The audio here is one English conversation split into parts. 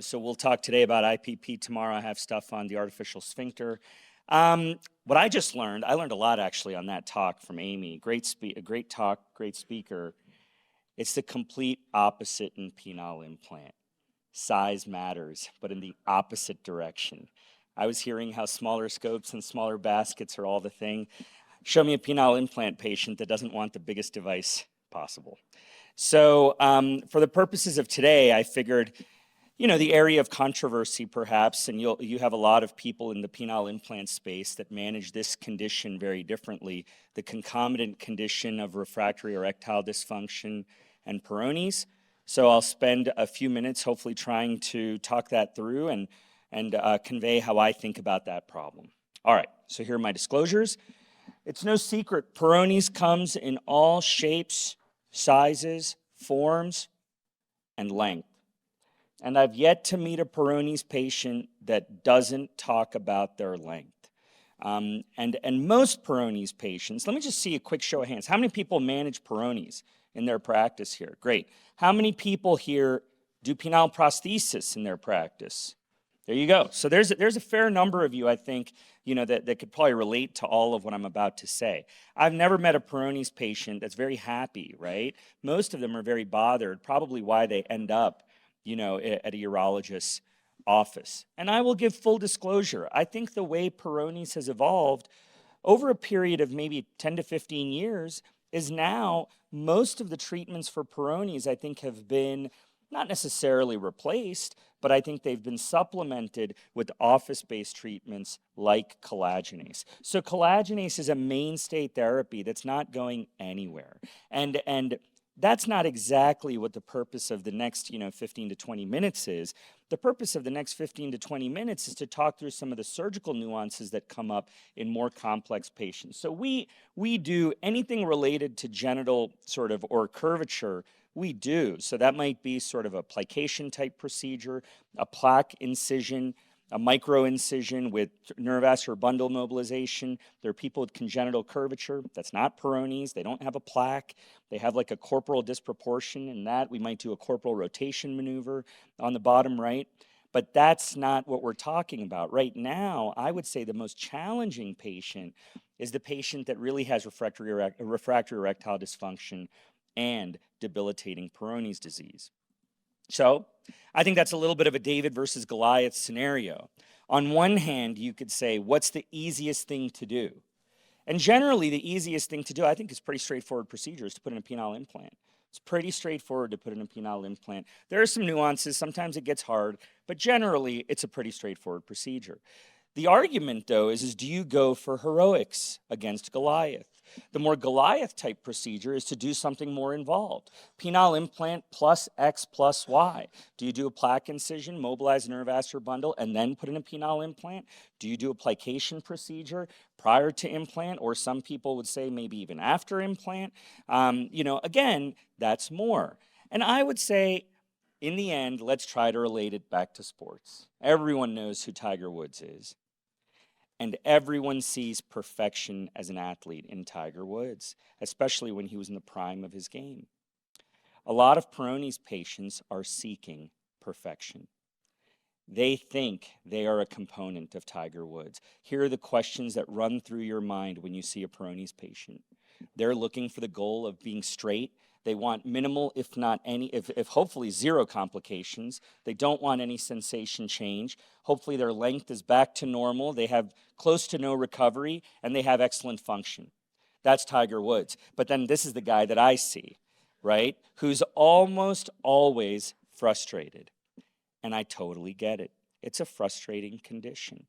So we'll talk today about IPP. Tomorrow I have stuff on the artificial sphincter. What I just learned, I learned a lot actually on that talk from Amy. A great talk, great speaker. It's the complete opposite in penile implant. Size matters, but in the opposite direction. I was hearing how smaller scopes and smaller baskets are all the thing. Show me a penile implant patient that doesn't want the biggest device possible. So for the purposes of today, I figured, the area of controversy perhaps, and you have a lot of people in the penile implant space that manage this condition very differently, the concomitant condition of refractory erectile dysfunction and Peyronie's. So I'll spend a few minutes hopefully trying to talk that through and convey how I think about that problem. All right, so here are my disclosures. It's no secret, Peyronie's comes in all shapes, sizes, forms, and length. And I've yet to meet a Peyronie's patient that doesn't talk about their length. And most Peyronie's patients, let me just see a quick show of hands. How many people manage Peyronie's in their practice here? Great. How many people here do penile prosthesis in their practice? There you go. So there's a fair number of you, I think, that could probably relate to all of what I'm about to say. I've never met a Peyronie's patient that's very happy, right? Most of them are very bothered, probably why they end up at a urologist's office. And I will give full disclosure. I think the way Peyronie's has evolved over a period of maybe 10 to 15 years is now most of the treatments for Peyronie's, I think, have been not necessarily replaced, but I think they've been supplemented with office-based treatments like collagenase. So collagenase is a mainstay therapy that's not going anywhere. And that's not exactly what the purpose of the next 15 to 20 minutes is. The purpose of the next 15 to 20 minutes is to talk through some of the surgical nuances that come up in more complex patients. So we do anything related to genital or curvature, we do. So that might be sort of a plication type procedure, a plaque incision, a micro incision with neurovascular bundle mobilization. There are people with congenital curvature. That's not Peyronie's. They don't have a plaque. They have like a corporal disproportion in that. We might do a corporal rotation maneuver on the bottom right. But that's not what we're talking about. Right now, I would say the most challenging patient is the patient that really has refractory erectile dysfunction and debilitating Peyronie's disease. So I think that's a little bit of a David versus Goliath scenario. On one hand, you could say, what's the easiest thing to do? And generally, the easiest thing to do, I think, is pretty straightforward procedure, is to put in a penile implant. It's pretty straightforward to put in a penile implant. There are some nuances. Sometimes it gets hard, but generally, it's a pretty straightforward procedure. The argument, though, is do you go for heroics against Goliath? The more Goliath-type procedure is to do something more involved. Penile implant plus X plus Y. Do you do a plaque incision, mobilize a neurovascular bundle, and then put in a penile implant? Do you do a plication procedure prior to implant, or some people would say maybe even after implant? Again, that's more. And I would say, in the end, let's try to relate it back to sports. Everyone knows who Tiger Woods is. And everyone sees perfection as an athlete in Tiger Woods, especially when he was in the prime of his game. A lot of Peyronie's patients are seeking perfection. They think they are a component of Tiger Woods. Here are the questions that run through your mind when you see a Peyronie's patient. They're looking for the goal of being straight. They want minimal, if not any, if hopefully zero complications. They don't want any sensation change. Hopefully their length is back to normal. They have close to no recovery, and they have excellent function. That's Tiger Woods. But then this is the guy that I see, right, who's almost always frustrated. And I totally get it. It's a frustrating condition.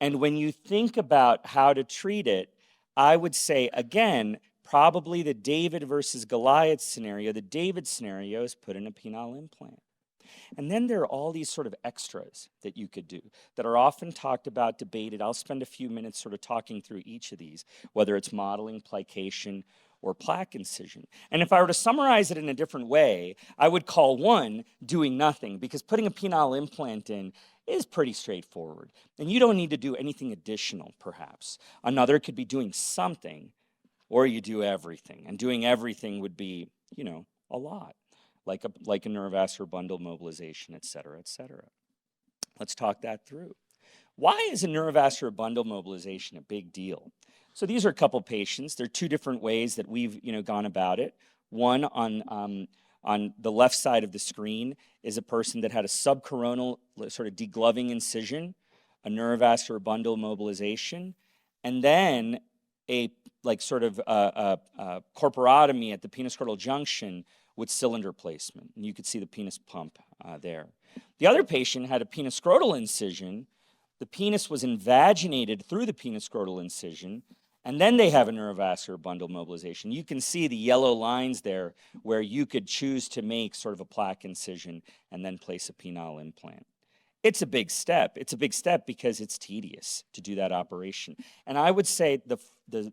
And when you think about how to treat it, I would say, again, probably the David versus Goliath scenario. The David scenario is put in a penile implant. And then there are all these sort of extras that you could do that are often talked about, debated. I'll spend a few minutes sort of talking through each of these, whether it's modeling, plication, or plaque incision. And if I were to summarize it in a different way, I would call one doing nothing, because putting a penile implant in is pretty straightforward. And you don't need to do anything additional, perhaps. Another could be doing something, or you do everything. And doing everything would be, a lot. like a neurovascular bundle mobilization, et cetera, et cetera. Let's talk that through. Why is a neurovascular bundle mobilization a big deal? So these are a couple patients. There are two different ways that we've gone about it. One on the left side of the screen is a person that had a subcoronal sort of degloving incision, a neurovascular bundle mobilization, and then a corporotomy at the penoscrotal junction with cylinder placement. And you could see the penis pump there. The other patient had a penoscrotal incision. The penis was invaginated through the penoscrotal incision, and then they have a neurovascular bundle mobilization. You can see the yellow lines there where you could choose to make sort of a plaque incision and then place a penile implant. It's a big step. It's a big step because it's tedious to do that operation. And I would say the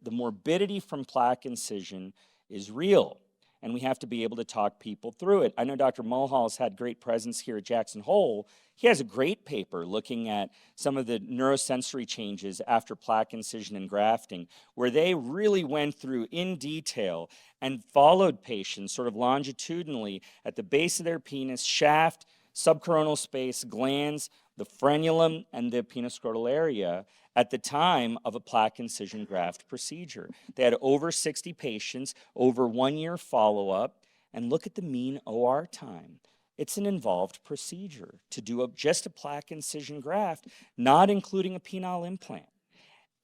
morbidity from plaque incision is real, and we have to be able to talk people through it. I know Dr. Mulhall's had great presence here at Jackson Hole. He has a great paper looking at some of the neurosensory changes after plaque incision and grafting, where they really went through in detail and followed patients sort of longitudinally at the base of their penis, shaft, subcoronal space, glands, the frenulum, and the penoscrotal area at the time of a plaque incision graft procedure. They had over 60 patients, over 1 year follow-up, and look at the mean OR time. It's an involved procedure to do just a plaque incision graft, not including a penile implant.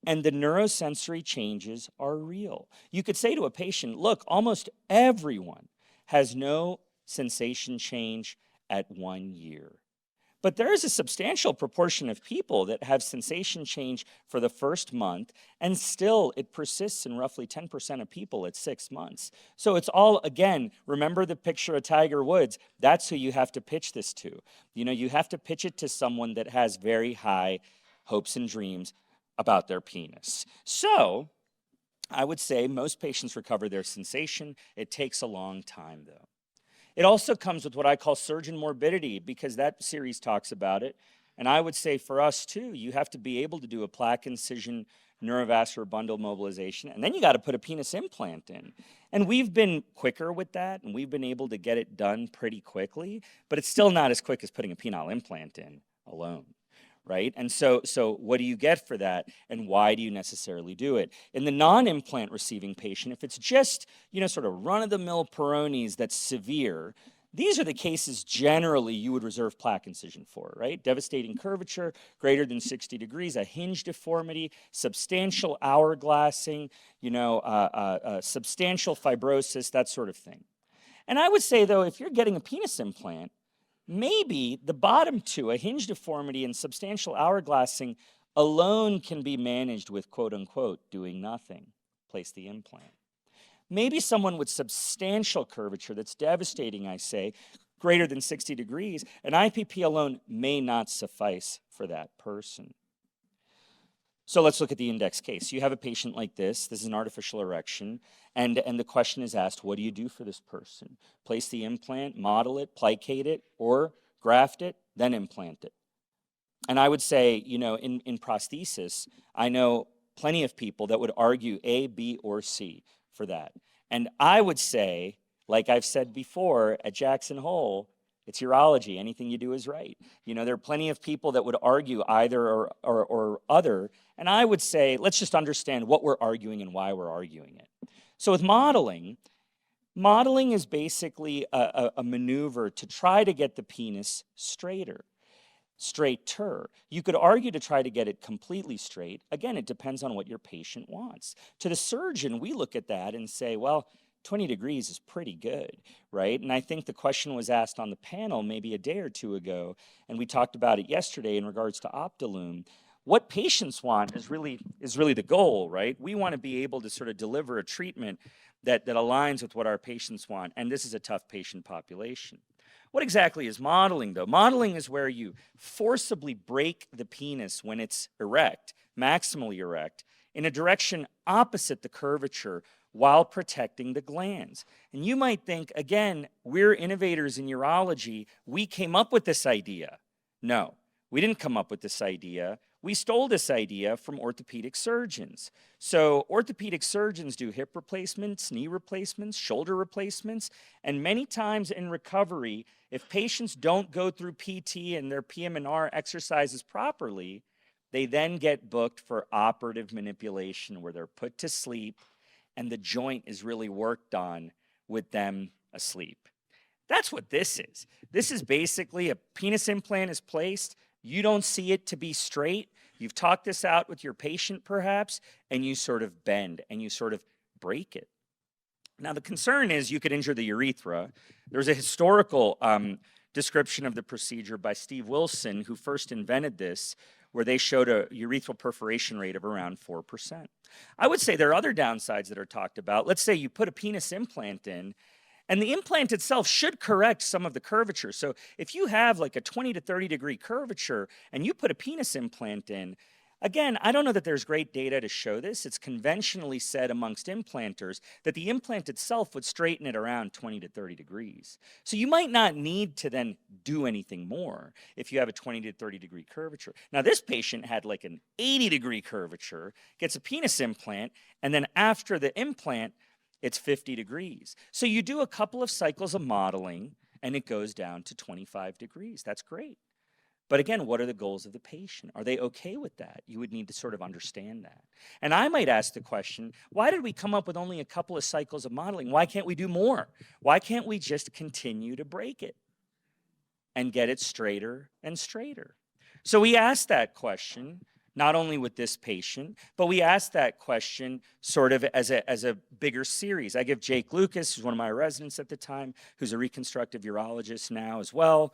And the neurosensory changes are real. You could say to a patient, look, almost everyone has no sensation change at 1 year. But there is a substantial proportion of people that have sensation change for the first month, and still it persists in roughly 10% of people at 6 months. So it's all, again, remember the picture of Tiger Woods. That's who you have to pitch this to. You have to pitch it to someone that has very high hopes and dreams about their penis. So I would say most patients recover their sensation. It takes a long time, though. It also comes with what I call surgeon morbidity, because that series talks about it. And I would say for us too, you have to be able to do a plaque incision neurovascular bundle mobilization, and then you got to put a penis implant in. And we've been quicker with that, and we've been able to get it done pretty quickly, but it's still not as quick as putting a penile implant in alone. Right? And so what do you get for that, and why do you necessarily do it? In the non-implant receiving patient, if it's just, sort of run-of-the-mill Peyronie's that's severe, these are the cases generally you would reserve plaque incision for, right? Devastating curvature, greater than 60 degrees, a hinge deformity, substantial hourglassing, substantial fibrosis, that sort of thing. And I would say, though, if you're getting a penis implant, maybe the bottom two, a hinge deformity and substantial hourglassing, alone can be managed with, quote unquote, doing nothing. Place the implant. Maybe someone with substantial curvature that's devastating, I say, greater than 60 degrees, an IPP alone may not suffice for that person. So let's look at the index case. You have a patient like this. This is an artificial erection. And the question is asked, what do you do for this person? Place the implant, model it, plicate it, or graft it, then implant it. And I would say, in prosthesis, I know plenty of people that would argue A, B, or C for that. And I would say, like I've said before, at Jackson Hole, it's urology. Anything you do is right. There are plenty of people that would argue either or other. And I would say, let's just understand what we're arguing and why we're arguing it. So with modeling is basically a maneuver to try to get the penis straighter. You could argue to try to get it completely straight. Again, it depends on what your patient wants. To the surgeon, we look at that and say, well, 20 degrees is pretty good, right? And I think the question was asked on the panel maybe a day or two ago, and we talked about it yesterday in regards to Optilume. What patients want is really the goal, right? We want to be able to sort of deliver a treatment that aligns with what our patients want, and this is a tough patient population. What exactly is modeling, though? Modeling is where you forcibly break the penis when it's erect, maximally erect, in a direction opposite the curvature while protecting the glands. And you might think, again, we're innovators in urology. We came up with this idea. No, we didn't come up with this idea. we stole this idea from orthopedic surgeons. So orthopedic surgeons do hip replacements, knee replacements, shoulder replacements, and many times in recovery, if patients don't go through PT and their PM&R exercises properly, they then get booked for operative manipulation where they're put to sleep and the joint is really worked on with them asleep. That's what this is. This is basically a penis implant is placed. You don't see it to be straight. You've talked this out with your patient perhaps, and you sort of bend and you sort of break it. Now the concern is you could injure the urethra. There's a historical description of the procedure by Steve Wilson, who first invented this, where they showed a urethral perforation rate of around 4%. I would say there are other downsides that are talked about. Let's say you put a penis implant in, and the implant itself should correct some of the curvature. So if you have like a 20 to 30 degree curvature and you put a penis implant in, again, I don't know that there's great data to show this. It's conventionally said amongst implanters that the implant itself would straighten it around 20 to 30 degrees. So you might not need to then do anything more if you have a 20 to 30 degree curvature. Now this patient had like an 80 degree curvature, gets a penis implant, and then after the implant, it's 50 degrees. So you do a couple of cycles of modeling and it goes down to 25 degrees. That's great. But again, what are the goals of the patient? Are they okay with that? You would need to sort of understand that. And I might ask the question, why did we come up with only a couple of cycles of modeling? Why can't we do more? Why can't we just continue to break it and get it straighter and straighter? So we asked that question, not only with this patient, but we asked that question sort of as a bigger series. I give Jake Lucas, who's one of my residents at the time, who's a reconstructive urologist now as well,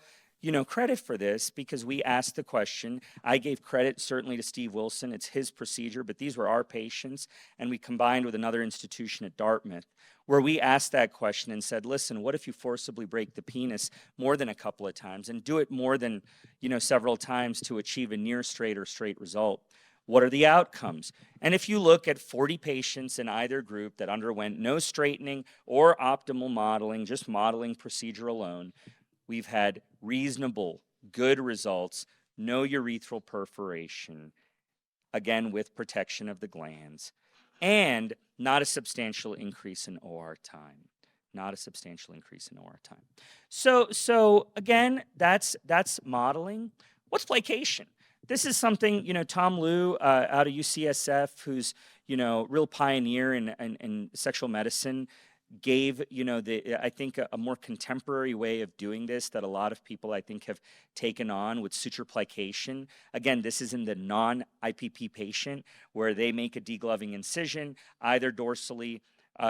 credit for this because we asked the question. I gave credit certainly to Steve Wilson. It's his procedure, but these were our patients, and we combined with another institution at Dartmouth where we asked that question and said, listen, what if you forcibly break the penis more than a couple of times and do it more than, several times to achieve a near straight or straight result? What are the outcomes? And if you look at 40 patients in either group that underwent no straightening or optimal modeling, just modeling procedure alone, we've had reasonable, good results, no urethral perforation, again with protection of the glands, and not a substantial increase in OR time. Not a substantial increase in OR time. So again, that's modeling. What's placation? This is something, Tom Liu out of UCSF, who's, real pioneer in sexual medicine, gave, I think a more contemporary way of doing this that a lot of people I think have taken on with suture plication. Again, this is in the non-IPP patient where they make a degloving incision either dorsally,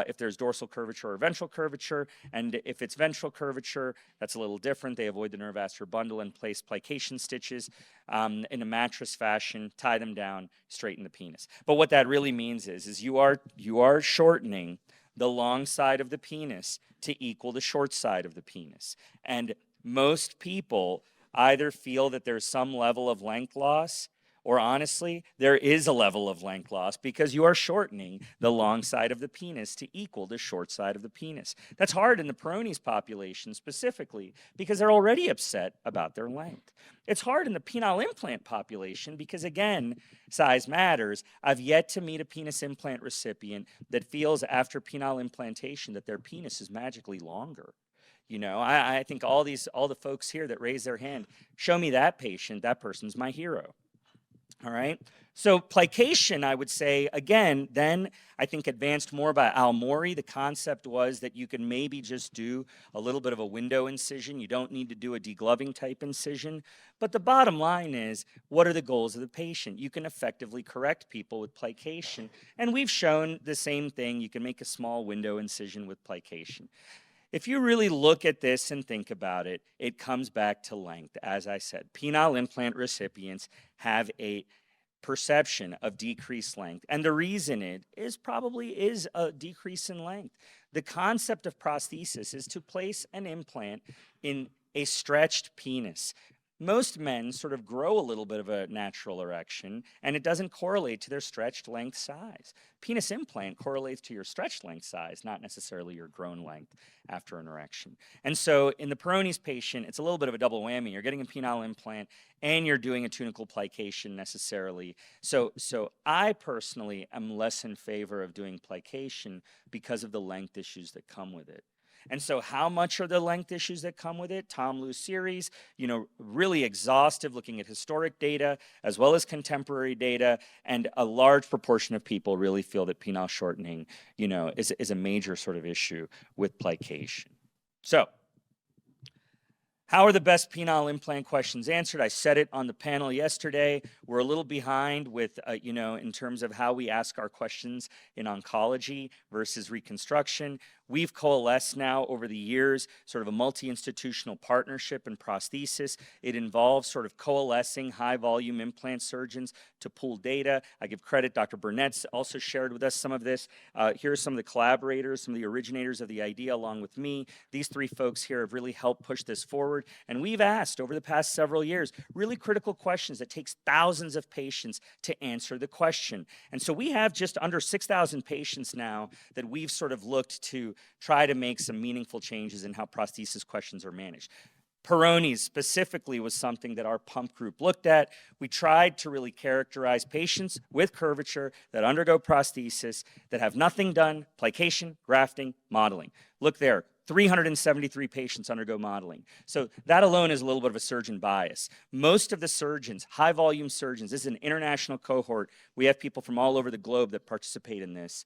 if there's dorsal curvature or ventral curvature, and if it's ventral curvature, that's a little different. They avoid the neurovascular bundle and place plication stitches in a mattress fashion, tie them down, straighten the penis. But what that really means is you are shortening the long side of the penis to equal the short side of the penis. And most people either feel that there's some level of length loss, or honestly, there is a level of length loss because you are shortening the long side of the penis to equal the short side of the penis. That's hard in the Peyronie's population specifically because they're already upset about their length. It's hard in the penile implant population because, again, size matters. I've yet to meet a penis implant recipient that feels after penile implantation that their penis is magically longer. I think all the folks here that raise their hand, show me that patient, that person's my hero. All right. So plication, I would say, again, then I think advanced more by Al Mori. The concept was that you can maybe just do a little bit of a window incision. You don't need to do a degloving type incision. But the bottom line is, what are the goals of the patient? You can effectively correct people with plication. And we've shown the same thing. You can make a small window incision with plication. If you really look at this and think about it, it comes back to length. As I said, penile implant recipients have a perception of decreased length. And the reason it is probably is a decrease in length. The concept of prosthesis is to place an implant in a stretched penis. most men sort of grow a little bit of a natural erection, and it doesn't correlate to their stretched length size. Penis implant correlates to your stretched length size, not necessarily your grown length after an erection. And so in the Peyronie's patient, it's a little bit of a double whammy. You're getting a penile implant and you're doing a tunicle plication necessarily. So I personally am less in favor of doing plication because of the length issues that come with it. And so how much are the length issues that come with it? Tom Liu's series, really exhaustive, looking at historic data as well as contemporary data, and a large proportion of people really feel that penile shortening, is a major sort of issue with plication. So how are the best penile implant questions answered? I said it on the panel yesterday. We're a little behind with, in terms of how we ask our questions in oncology versus reconstruction. We've coalesced now over the years sort of a multi-institutional partnership in prosthesis. It involves sort of coalescing high-volume implant surgeons to pool data. I give credit, Dr. Burnett's also shared with us some of this. Here are some of the collaborators, some of the originators of the idea along with me. These three folks here have really helped push this forward. And we've asked over the past several years really critical questions that takes thousands of patients to answer the question. And so we have just under 6,000 patients now that we've sort of looked to try to make some meaningful changes in how prosthesis questions are managed. Peyronie's specifically was something that our pump group looked at. We tried to really characterize patients with curvature that undergo prosthesis that have nothing done, plication, grafting, modeling. Look there, 373 patients undergo modeling. So that alone is a little bit of a surgeon bias. Most of the surgeons, high volume surgeons, this is an international cohort. We have people from all over the globe that participate in this,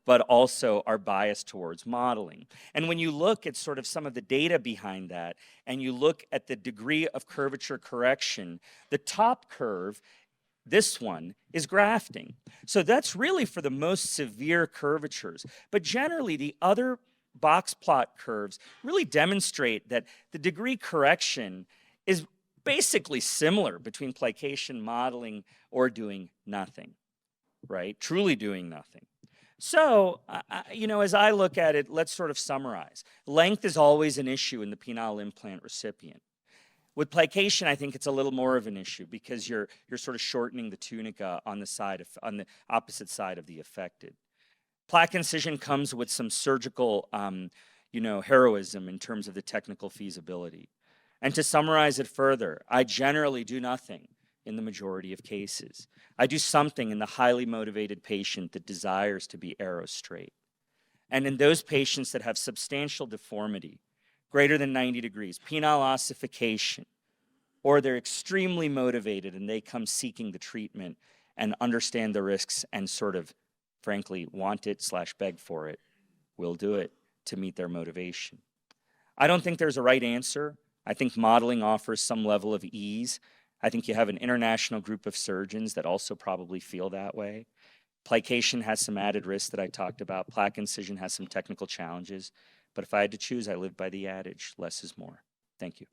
but also are biased towards modeling. And when you look at sort of some of the data behind that, and you look at the degree of curvature correction, the top curve, this one, is grafting. So that's really for the most severe curvatures. But generally, the other box plot curves really demonstrate that the degree correction is basically similar between plication, modeling, or doing nothing, right? Truly doing nothing. So, as I look at it, let's sort of summarize. Length is always an issue in the penile implant recipient. With plication, I think it's a little more of an issue because you're sort of shortening the tunica on the opposite side of the affected. Plaque incision comes with some surgical, heroism in terms of the technical feasibility. And to summarize it further, I generally do nothing in the majority of cases. I do something in the highly motivated patient that desires to be arrow straight. And in those patients that have substantial deformity, greater than 90 degrees, penile ossification, or they're extremely motivated and they come seeking the treatment and understand the risks and sort of, frankly, want it / beg for it, we'll do it to meet their motivation. I don't think there's a right answer. I think modeling offers some level of ease. I think you have an international group of surgeons that also probably feel that way. Plication has some added risks that I talked about. Plaque incision has some technical challenges. But if I had to choose, I live by the adage, less is more. Thank you.